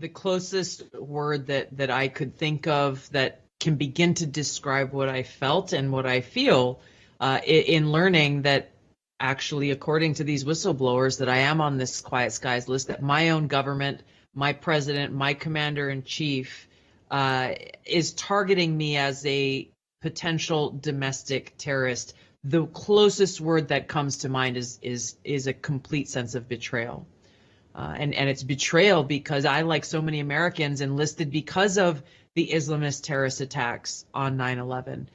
the closest word that I could think of that can begin to describe what I felt and what I feel in learning that actually, according to these whistleblowers, that I am on this Quiet Skies list, that my own government, my president, my commander-in-chief is targeting me as a potential domestic terrorist. The closest word that comes to mind is a complete sense of betrayal. And it's betrayal because I, like so many Americans, enlisted because of the Islamist terrorist attacks on 9/11,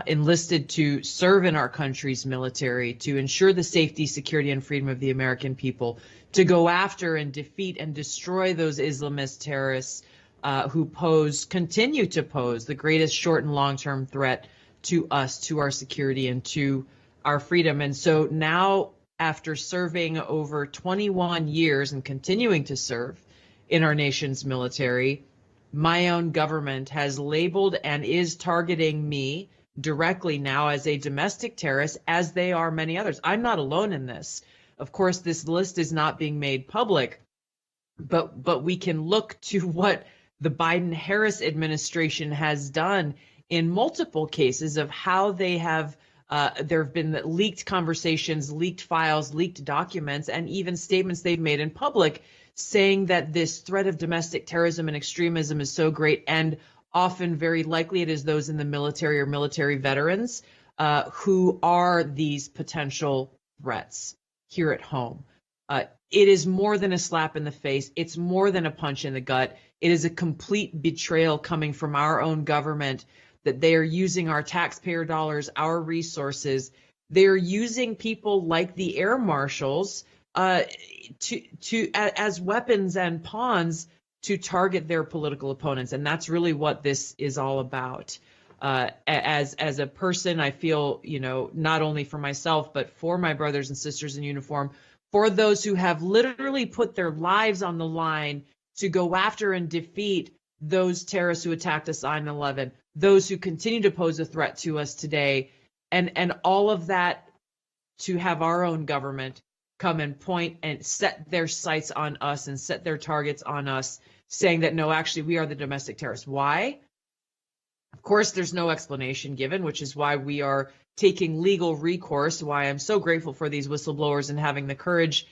enlisted to serve in our country's military, to ensure the safety, security, and freedom of the American people, to go after and defeat and destroy those Islamist terrorists who continue to pose the greatest short and long-term threat to us, to our security, and to our freedom. And so now, after serving over 21 years and continuing to serve in our nation's military, my own government has labeled and is targeting me directly now as a domestic terrorist, as they are many others. I'm not alone in this. Of course, this list is not being made public, but we can look to what the Biden-Harris administration has done in multiple cases of how they have there have been leaked conversations, leaked files, leaked documents, and even statements they've made in public saying that this threat of domestic terrorism and extremism is so great, and often very likely it is those in the military or military veterans who are these potential threats here at home. It is more than a slap in the face. It's more than a punch in the gut. It is a complete betrayal coming from our own government, that they are using our taxpayer dollars, our resources. They are using people like the air marshals as weapons and pawns to target their political opponents. And that's really what this is all about. As a person, I feel, not only for myself, but for my brothers and sisters in uniform, for those who have literally put their lives on the line to go after and defeat those terrorists who attacked us on 9/11, those who continue to pose a threat to us today, and all of that, to have our own government come and point and set their sights on us and set their targets on us, saying that, no, actually, we are the domestic terrorists. Why? Of course, there's no explanation given, which is why we are taking legal recourse, why I'm so grateful for these whistleblowers and having the courage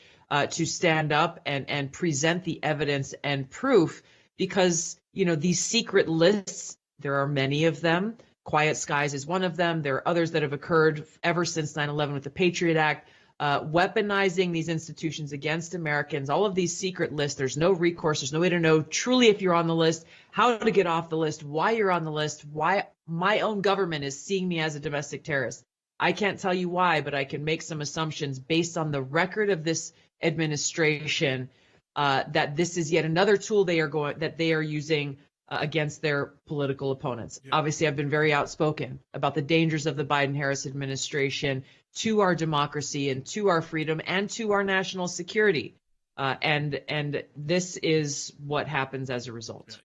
to stand up and present the evidence and proof, because, these secret lists, there are many of them. Quiet Skies is one of them. There are others that have occurred ever since 9/11 with the Patriot Act, weaponizing these institutions against Americans. All of these secret lists, there's no recourse. There's no way to know truly if you're on the list, how to get off the list, why you're on the list, why my own government is seeing me as a domestic terrorist. I can't tell you why, but I can make some assumptions based on the record of this administration that this is yet another tool they are using against their political opponents. Yeah. Obviously, I've been very outspoken about the dangers of the Biden-Harris administration to our democracy and to our freedom and to our national security. And this is what happens as a result. Yeah.